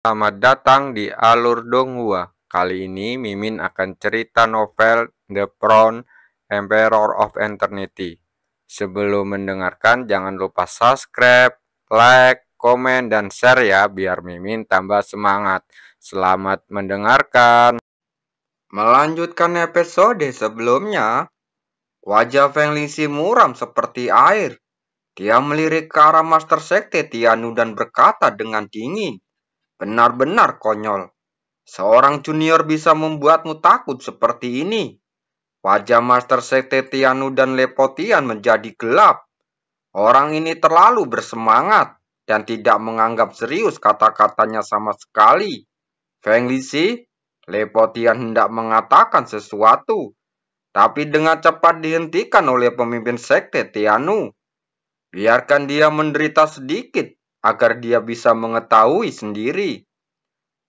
Selamat datang di Alur Donghua. Kali ini Mimin akan cerita novel The Crown Emperor of Eternity. Sebelum mendengarkan jangan lupa subscribe, like, komen, dan share ya biar Mimin tambah semangat. Selamat mendengarkan. Melanjutkan episode sebelumnya, wajah Feng Lingxi muram seperti air. Dia melirik ke arah Master Sekte Tianu dan berkata dengan dingin, "Benar-benar konyol. Seorang junior bisa membuatmu takut seperti ini." Wajah Master Sekte Tianu dan Lepotian menjadi gelap. Orang ini terlalu bersemangat dan tidak menganggap serius kata-katanya sama sekali. Feng Lingxi, Lepotian hendak mengatakan sesuatu, tapi dengan cepat dihentikan oleh pemimpin Sekte Tianu. Biarkan dia menderita sedikit agar dia bisa mengetahui sendiri.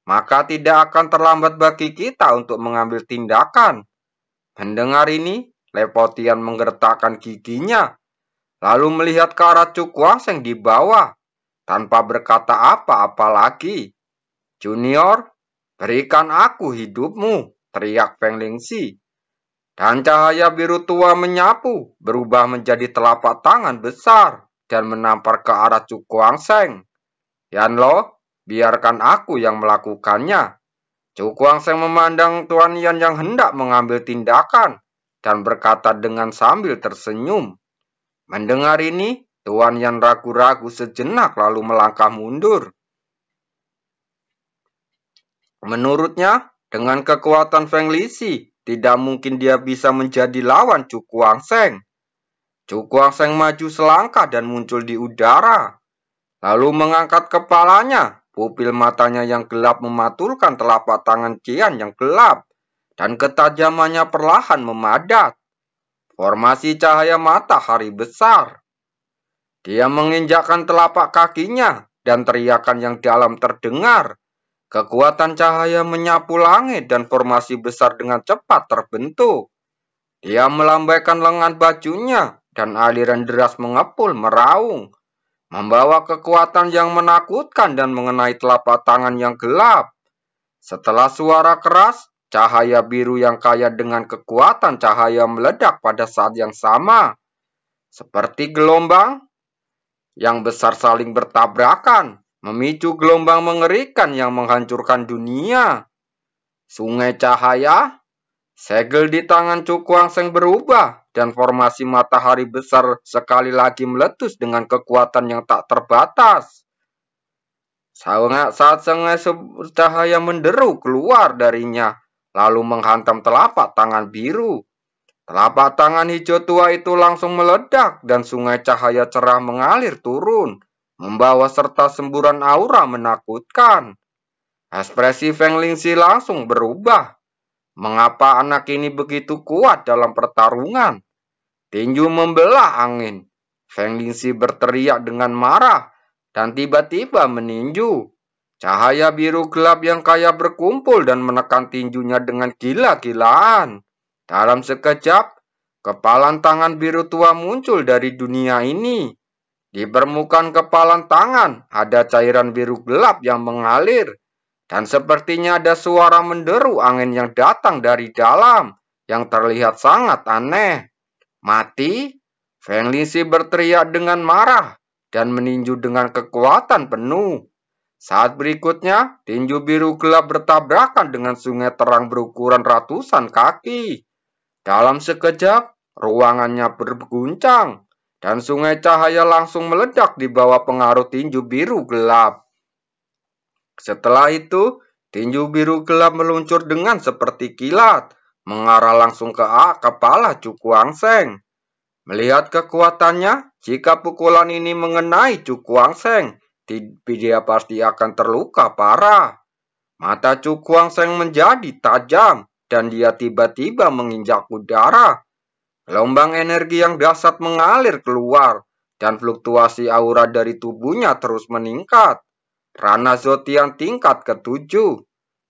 Maka tidak akan terlambat bagi kita untuk mengambil tindakan. Mendengar ini, Lepotian menggertakkan giginya, lalu melihat ke arah Cukwaseng di bawah, tanpa berkata apa-apa lagi. "Junior, berikan aku hidupmu," teriak Feng Lingxi. Dan cahaya biru tua menyapu, berubah menjadi telapak tangan besar, dan menampar ke arah Cukwaseng. "Yanlo, biarkan aku yang melakukannya." Cukwaseng memandang Tuan Yan yang hendak mengambil tindakan, dan berkata dengan sambil tersenyum. Mendengar ini, Tuan Yan ragu-ragu sejenak lalu melangkah mundur. Menurutnya, dengan kekuatan Feng Lingxi, tidak mungkin dia bisa menjadi lawan Cukwaseng. Cukwaseng maju selangkah dan muncul di udara, lalu mengangkat kepalanya. Pupil matanya yang gelap mematulkan telapak tangan Qian yang gelap, dan ketajamannya perlahan memadat. Formasi cahaya matahari besar. Dia menginjakkan telapak kakinya, dan teriakan yang dalam terdengar. Kekuatan cahaya menyapu langit dan formasi besar dengan cepat terbentuk. Dia melambaikan lengan bajunya, dan aliran deras mengepul meraung, membawa kekuatan yang menakutkan dan mengenai telapak tangan yang gelap. Setelah suara keras, cahaya biru yang kaya dengan kekuatan cahaya meledak pada saat yang sama. Seperti gelombang yang besar saling bertabrakan, memicu gelombang mengerikan yang menghancurkan dunia. Sungai cahaya, segel di tangan Cukwaseng berubah, dan formasi matahari besar sekali lagi meletus dengan kekuatan yang tak terbatas. Saat sungai cahaya menderu keluar darinya, lalu menghantam telapak tangan biru. Telapak tangan hijau tua itu langsung meledak, dan sungai cahaya cerah mengalir turun, membawa serta semburan aura menakutkan. Ekspresi Feng Lingxi langsung berubah. Mengapa anak ini begitu kuat dalam pertarungan? Tinju membelah angin. Feng Lingxi berteriak dengan marah, dan tiba-tiba meninju. Cahaya biru gelap yang kaya berkumpul dan menekan tinjunya dengan gila-gilaan. Dalam sekejap, kepalan tangan biru tua muncul dari dunia ini. Di permukaan kepalan tangan ada cairan biru gelap yang mengalir, dan sepertinya ada suara menderu angin yang datang dari dalam, yang terlihat sangat aneh. "Mati!" Feng Lingxi berteriak dengan marah, dan meninju dengan kekuatan penuh. Saat berikutnya, tinju biru gelap bertabrakan dengan sungai terang berukuran ratusan kaki. Dalam sekejap, ruangannya berguncang, dan sungai cahaya langsung meledak di bawah pengaruh tinju biru gelap. Setelah itu, tinju biru gelap meluncur dengan seperti kilat, mengarah langsung ke kepala Cukwaseng. Melihat kekuatannya, jika pukulan ini mengenai Cukwaseng, dia pasti akan terluka parah. Mata Cukwaseng menjadi tajam, dan dia tiba-tiba menginjak udara. Gelombang energi yang dahsyat mengalir keluar, dan fluktuasi aura dari tubuhnya terus meningkat. Rana Zotian tingkat ke-7.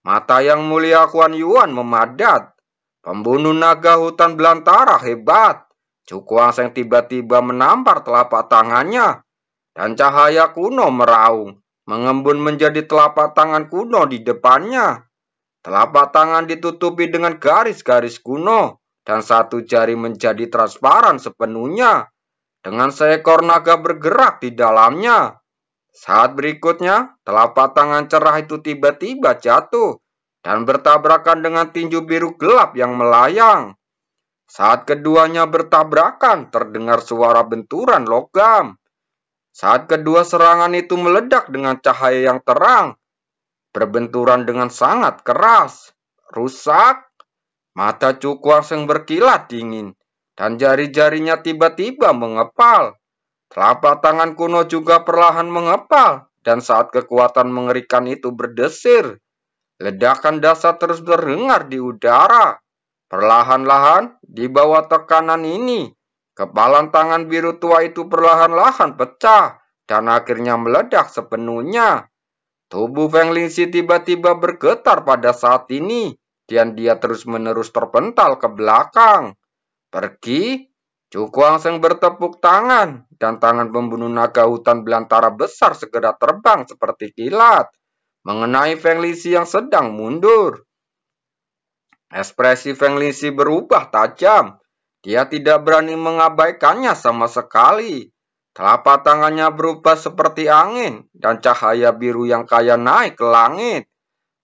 Mata yang mulia Kuan Yuan memadat. Pembunuh naga hutan belantara hebat. Cukwaseng tiba-tiba menampar telapak tangannya, dan cahaya kuno meraung, mengembun menjadi telapak tangan kuno di depannya. Telapak tangan ditutupi dengan garis-garis kuno, dan satu jari menjadi transparan sepenuhnya, dengan seekor naga bergerak di dalamnya. Saat berikutnya, telapak tangan cerah itu tiba-tiba jatuh dan bertabrakan dengan tinju biru gelap yang melayang. Saat keduanya bertabrakan, terdengar suara benturan logam. Saat kedua serangan itu meledak dengan cahaya yang terang, berbenturan dengan sangat keras, rusak. Mata Cukwang berkilat dingin, dan jari-jarinya tiba-tiba mengepal. Telapak tangan kuno juga perlahan mengepal, dan saat kekuatan mengerikan itu berdesir, ledakan dahsyat terus terdengar di udara. Perlahan-lahan, di bawah tekanan ini, kepalan tangan biru tua itu perlahan-lahan pecah, dan akhirnya meledak sepenuhnya. Tubuh Feng Lingxi tiba-tiba bergetar pada saat ini, dan dia terus-menerus terpental ke belakang. Pergi. Cukwang bertepuk tangan, dan tangan pembunuh naga hutan belantara besar segera terbang seperti kilat, mengenai Feng Lingxi yang sedang mundur. Ekspresi Feng Lingxi berubah tajam. Dia tidak berani mengabaikannya sama sekali. Telapak tangannya berubah seperti angin, dan cahaya biru yang kaya naik ke langit,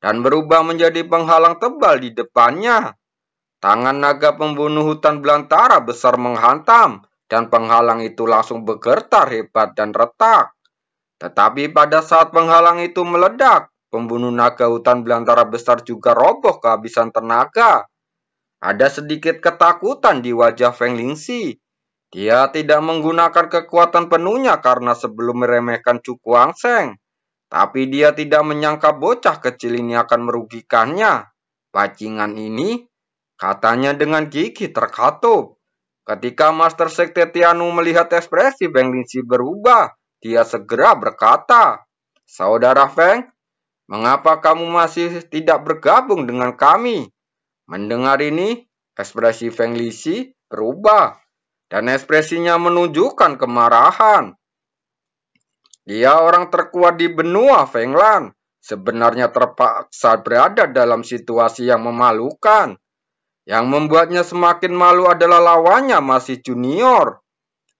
dan berubah menjadi penghalang tebal di depannya. Tangan naga pembunuh hutan belantara besar menghantam, dan penghalang itu langsung bergetar hebat dan retak. Tetapi pada saat penghalang itu meledak, pembunuh naga hutan belantara besar juga roboh kehabisan tenaga. Ada sedikit ketakutan di wajah Feng Lingxi. Dia tidak menggunakan kekuatan penuhnya karena sebelum meremehkan Cukwang Seng. Tapi dia tidak menyangka bocah kecil ini akan merugikannya. Bajingan ini, katanya dengan gigi terkatup. Ketika Master Sekte Tianu melihat ekspresi Feng Lingxi berubah, dia segera berkata, "Saudara Feng, mengapa kamu masih tidak bergabung dengan kami?" Mendengar ini, ekspresi Feng Lingxi berubah, dan ekspresinya menunjukkan kemarahan. Dia orang terkuat di benua Fenglan, sebenarnya terpaksa berada dalam situasi yang memalukan. Yang membuatnya semakin malu adalah lawannya masih junior.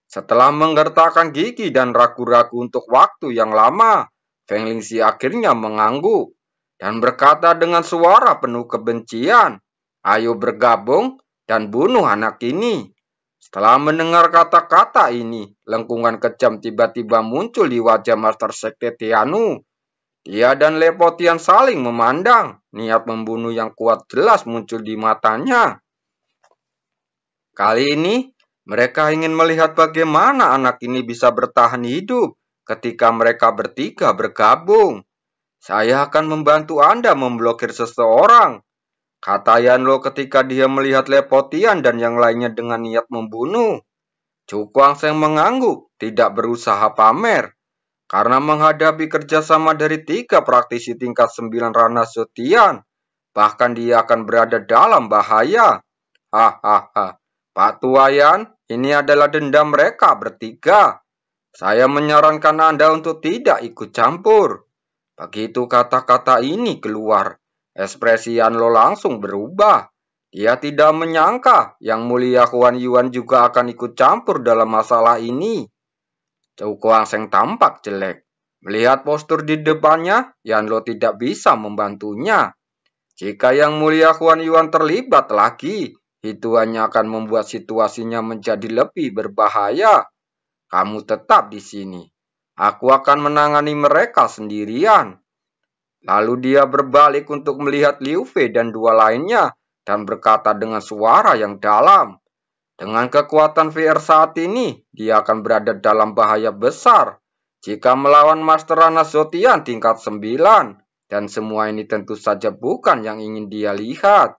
Setelah menggertakkan gigi dan ragu-ragu untuk waktu yang lama, Feng Lingxi akhirnya mengangguk dan berkata dengan suara penuh kebencian, "Ayo bergabung dan bunuh anak ini." Setelah mendengar kata-kata ini, lengkungan kejam tiba-tiba muncul di wajah Master Sekte Tianu. Dia dan Lepotian saling memandang. Niat membunuh yang kuat jelas muncul di matanya. Kali ini, mereka ingin melihat bagaimana anak ini bisa bertahan hidup ketika mereka bertiga bergabung. "Saya akan membantu Anda memblokir seseorang," kata Yanlo ketika dia melihat Lepotian dan yang lainnya dengan niat membunuh. Cukwang Seng mengangguk, tidak berusaha pamer. Karena menghadapi kerjasama dari 3 praktisi tingkat 9 Rana Sotian, bahkan dia akan berada dalam bahaya. Hahaha, Pak Tuayan, ini adalah dendam mereka bertiga. Saya menyarankan Anda untuk tidak ikut campur. Begitu kata-kata ini keluar, ekspresi Yanlo langsung berubah. Dia tidak menyangka Yang Mulia Huan Yuan juga akan ikut campur dalam masalah ini. Cukwang Seng tampak jelek. Melihat postur di depannya, Yanlo tidak bisa membantunya. Jika Yang Mulia Huan Yuan terlibat lagi, itu hanya akan membuat situasinya menjadi lebih berbahaya. "Kamu tetap di sini. Aku akan menangani mereka sendirian." Lalu dia berbalik untuk melihat Liu Fei dan 2 lainnya dan berkata dengan suara yang dalam, "Dengan kekuatan VR saat ini, dia akan berada dalam bahaya besar jika melawan Master Rana Zotian tingkat 9. Dan semua ini tentu saja bukan yang ingin dia lihat."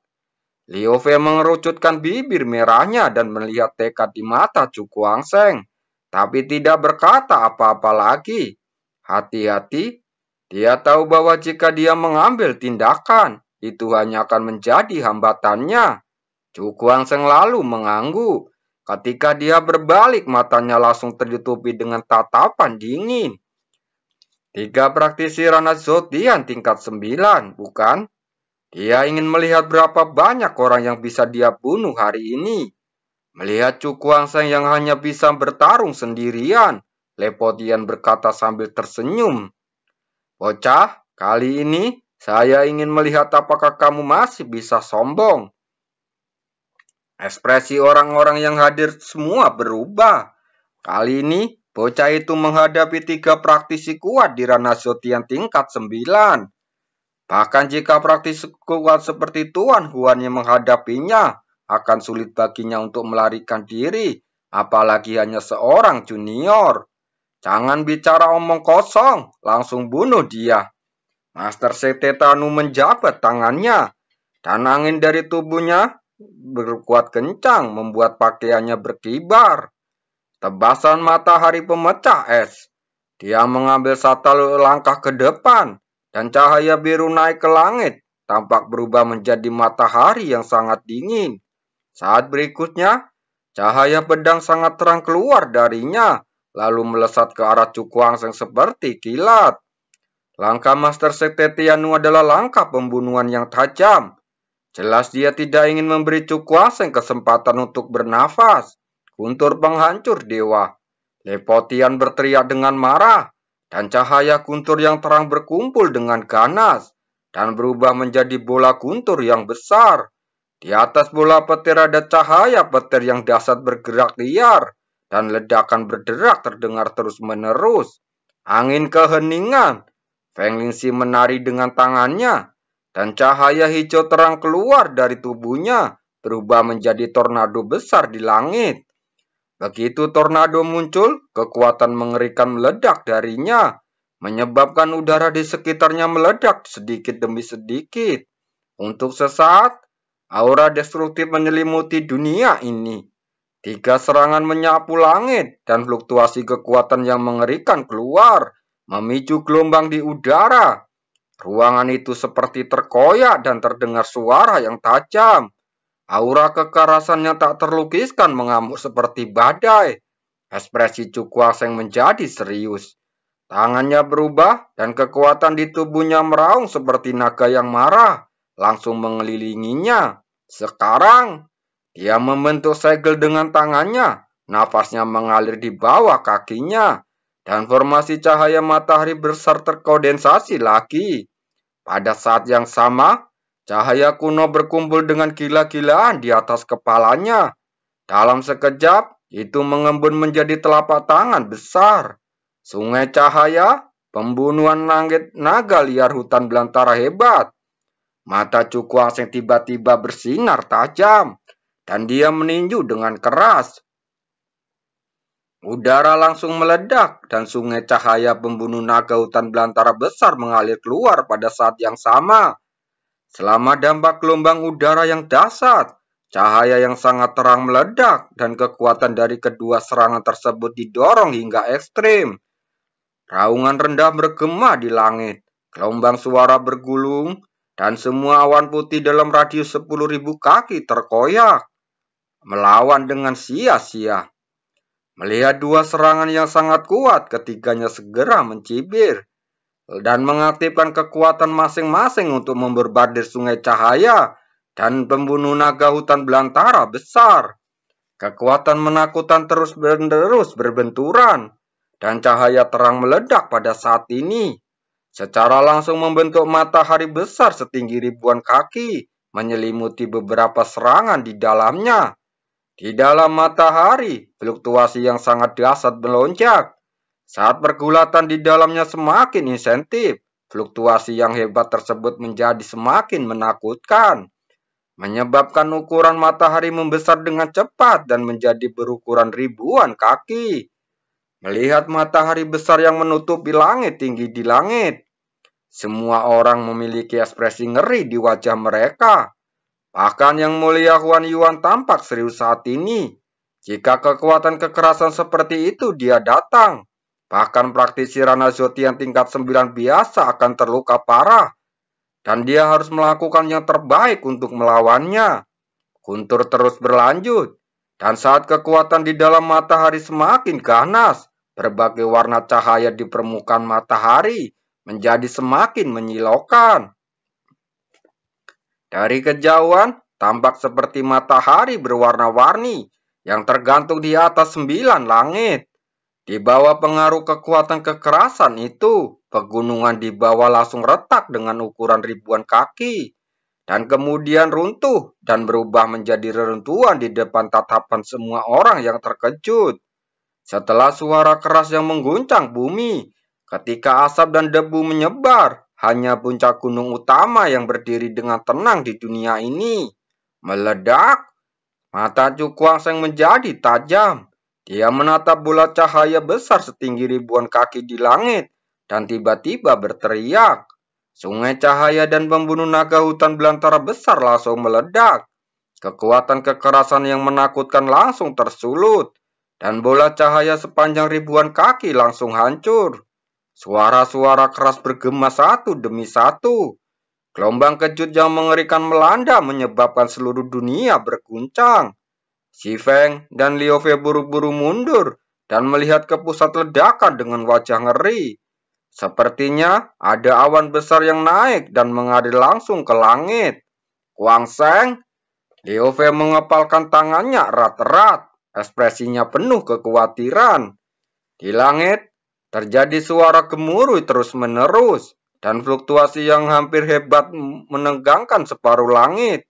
Liu Fei mengerucutkan bibir merahnya dan melihat tekad di mata Cukwang Seng, tapi tidak berkata apa-apa lagi. Hati-hati, dia tahu bahwa jika dia mengambil tindakan, itu hanya akan menjadi hambatannya. Cukwang Seng lalu mengangguk. Ketika dia berbalik, matanya langsung tertutupi dengan tatapan dingin. Tiga praktisi Rana Zotian tingkat 9, bukan? Dia ingin melihat berapa banyak orang yang bisa dia bunuh hari ini. Melihat Cukuangseng yang hanya bisa bertarung sendirian, Lepotian berkata sambil tersenyum. Bocah, kali ini saya ingin melihat apakah kamu masih bisa sombong. Ekspresi orang-orang yang hadir semua berubah. Kali ini, bocah itu menghadapi tiga praktisi kuat di Rana Zotian tingkat 9. Bahkan jika praktisi kuat seperti Tuan Huan yang menghadapinya, akan sulit baginya untuk melarikan diri, apalagi hanya seorang junior. Jangan bicara omong kosong, langsung bunuh dia. Master Sekte Tanu menjabat tangannya, dan angin dari tubuhnya berkuat kencang membuat pakaiannya berkibar. Tebasan matahari pemecah es. Dia mengambil satu langkah ke depan, dan cahaya biru naik ke langit, tampak berubah menjadi matahari yang sangat dingin. Saat berikutnya, cahaya pedang sangat terang keluar darinya, lalu melesat ke arah Cukuangseng seperti kilat. Langkah Master Sekte Tianu adalah langkah pembunuhan yang tajam. Jelas dia tidak ingin memberi Cukuangseng kesempatan untuk bernafas. Guntur penghancur dewa. Lepotian berteriak dengan marah, dan cahaya guntur yang terang berkumpul dengan ganas, dan berubah menjadi bola guntur yang besar. Di atas bola petir ada cahaya petir yang dahsyat bergerak liar, dan ledakan berderak terdengar terus-menerus. Angin keheningan. Feng Lingxi menari dengan tangannya, dan cahaya hijau terang keluar dari tubuhnya, berubah menjadi tornado besar di langit. Begitu tornado muncul, kekuatan mengerikan meledak darinya, menyebabkan udara di sekitarnya meledak sedikit demi sedikit. Untuk sesaat, aura destruktif menyelimuti dunia ini. Tiga serangan menyapu langit, dan fluktuasi kekuatan yang mengerikan keluar, memicu gelombang di udara. Ruangan itu seperti terkoyak dan terdengar suara yang tajam. Aura kekerasannya tak terlukiskan mengamuk seperti badai. Ekspresi Cukuangseng menjadi serius. Tangannya berubah dan kekuatan di tubuhnya meraung seperti naga yang marah, langsung mengelilinginya. Sekarang, dia membentuk segel dengan tangannya. Nafasnya mengalir di bawah kakinya, dan formasi cahaya matahari besar terkondensasi lagi. Pada saat yang sama, cahaya kuno berkumpul dengan gila-gilaan di atas kepalanya. Dalam sekejap, itu mengembun menjadi telapak tangan besar. Sungai cahaya, pembunuhan naga liar hutan belantara hebat. Mata Cukuangseng tiba-tiba bersinar tajam, dan dia meninju dengan keras. Udara langsung meledak, dan sungai cahaya pembunuh naga hutan belantara besar mengalir keluar pada saat yang sama. Selama dampak gelombang udara yang dahsyat, cahaya yang sangat terang meledak, dan kekuatan dari kedua serangan tersebut didorong hingga ekstrim. Raungan rendah bergema di langit, gelombang suara bergulung, dan semua awan putih dalam radius 10.000 kaki terkoyak, melawan dengan sia-sia. Melihat dua serangan yang sangat kuat, ketiganya segera mencibir dan mengaktifkan kekuatan masing-masing untuk memberbadir sungai cahaya dan pembunuh naga hutan belantara besar. Kekuatan menakutkan terus-menerus berbenturan, dan cahaya terang meledak pada saat ini. Secara langsung membentuk matahari besar setinggi ribuan kaki, menyelimuti beberapa serangan di dalamnya. Di dalam matahari, fluktuasi yang sangat dahsyat melonjak. Saat pergulatan di dalamnya semakin insentif, fluktuasi yang hebat tersebut menjadi semakin menakutkan, menyebabkan ukuran matahari membesar dengan cepat dan menjadi berukuran ribuan kaki. Melihat matahari besar yang menutupi langit tinggi di langit, semua orang memiliki ekspresi ngeri di wajah mereka. Bahkan Yang Mulia Huan Yuan tampak serius saat ini. Jika kekuatan kekerasan seperti itu dia datang, bahkan praktisi Rana Zotian tingkat 9 biasa akan terluka parah. Dan dia harus melakukan yang terbaik untuk melawannya. Guntur terus berlanjut. Dan saat kekuatan di dalam matahari semakin ganas, berbagai warna cahaya di permukaan matahari menjadi semakin menyilaukan. Dari kejauhan, tampak seperti matahari berwarna-warni yang tergantung di atas 9 langit. Di bawah pengaruh kekuatan kekerasan itu, pegunungan di bawah langsung retak dengan ukuran ribuan kaki, dan kemudian runtuh dan berubah menjadi reruntuhan di depan tatapan semua orang yang terkejut. Setelah suara keras yang mengguncang bumi, ketika asap dan debu menyebar, hanya puncak gunung utama yang berdiri dengan tenang di dunia ini meledak. Mata Cukuang Seng menjadi tajam. Dia menatap bola cahaya besar setinggi ribuan kaki di langit dan tiba-tiba berteriak. Sungai cahaya dan pembunuh naga hutan belantara besar langsung meledak. Kekuatan kekerasan yang menakutkan langsung tersulut dan bola cahaya sepanjang ribuan kaki langsung hancur. Suara-suara keras bergema satu demi satu. Gelombang kejut yang mengerikan melanda menyebabkan seluruh dunia berguncang. Si Feng dan Liu Fei buru-buru mundur dan melihat ke pusat ledakan dengan wajah ngeri. Sepertinya ada awan besar yang naik dan mengalir langsung ke langit. Kuang Seng, Liu Fei mengepalkan tangannya erat-erat. Ekspresinya penuh kekhawatiran. Di langit, terjadi suara gemuruh terus-menerus dan fluktuasi yang hampir hebat menegangkan separuh langit,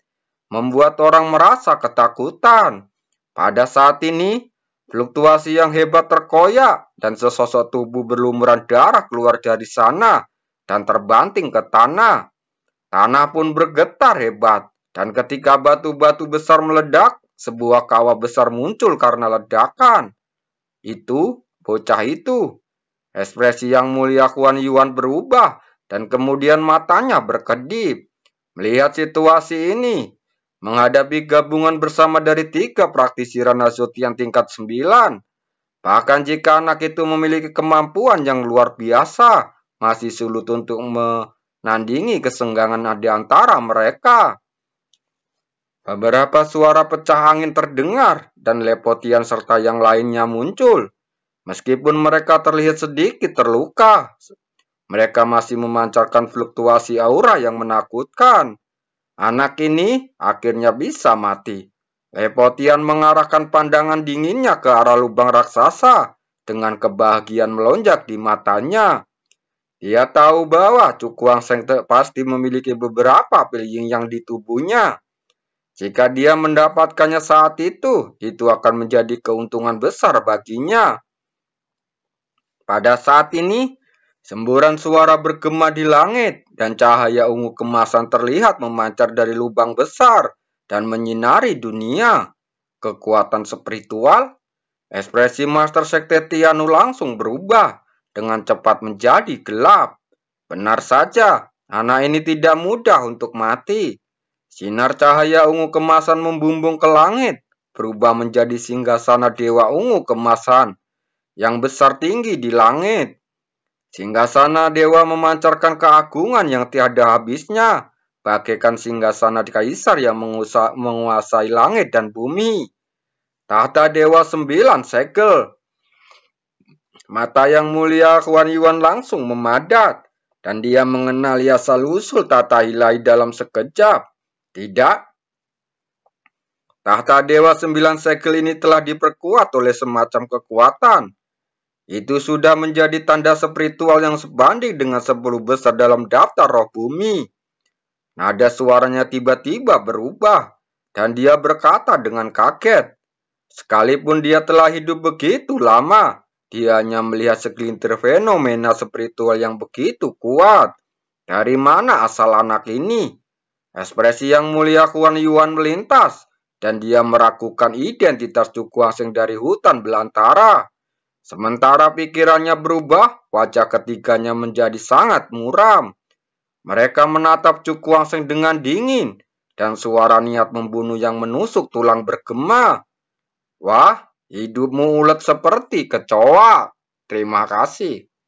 membuat orang merasa ketakutan. Pada saat ini, fluktuasi yang hebat terkoyak dan sesosok tubuh berlumuran darah keluar dari sana dan terbanting ke tanah. Tanah pun bergetar hebat, dan ketika batu-batu besar meledak, sebuah kawah besar muncul karena ledakan. Itu, bocah itu. Ekspresi yang mulia Huan Yuan berubah, dan kemudian matanya berkedip. Melihat situasi ini, menghadapi gabungan bersama dari 3 praktisi Rana Zutian tingkat 9. Bahkan jika anak itu memiliki kemampuan yang luar biasa, masih sulit untuk menandingi kesenggangan di antara mereka. Beberapa suara pecah angin terdengar dan Lepotian serta yang lainnya muncul. Meskipun mereka terlihat sedikit terluka, mereka masih memancarkan fluktuasi aura yang menakutkan. Anak ini akhirnya bisa mati. Lepotian mengarahkan pandangan dinginnya ke arah lubang raksasa dengan kebahagiaan melonjak di matanya. Dia tahu bahwa Cukuang Seng pasti memiliki beberapa pil yang di tubuhnya. Jika dia mendapatkannya saat itu akan menjadi keuntungan besar baginya. Pada saat ini, semburan suara bergema di langit dan cahaya ungu kemasan terlihat memancar dari lubang besar dan menyinari dunia. Kekuatan spiritual, ekspresi Master Sekte Tianu langsung berubah dengan cepat menjadi gelap. Benar saja, anak ini tidak mudah untuk mati. Sinar cahaya ungu kemasan membumbung ke langit, berubah menjadi singgasana dewa ungu kemasan yang besar tinggi di langit. Singgasana dewa memancarkan keagungan yang tiada habisnya, bagaikan singgasana kaisar yang menguasai langit dan bumi. Tahta dewa 9 segel. Mata yang mulia Huan Yuan langsung memadat, dan dia mengenali asal-usul tata ilahi dalam sekejap. Tidak. Tahta dewa 9 segel ini telah diperkuat oleh semacam kekuatan. Itu sudah menjadi tanda spiritual yang sebanding dengan 10 besar dalam daftar roh bumi. Nada suaranya tiba-tiba berubah, dan dia berkata dengan kaget. Sekalipun dia telah hidup begitu lama, dia hanya melihat segelintir fenomena spiritual yang begitu kuat. Dari mana asal anak ini? Ekspresi yang mulia Huan Yuan melintas, dan dia meragukan identitas Cukuang Seng dari hutan belantara. Sementara pikirannya berubah, wajah ketiganya menjadi sangat muram. Mereka menatap Cukuang Seng dengan dingin, dan suara niat membunuh yang menusuk tulang bergema. Wah, hidupmu ulet seperti kecoa. Terima kasih.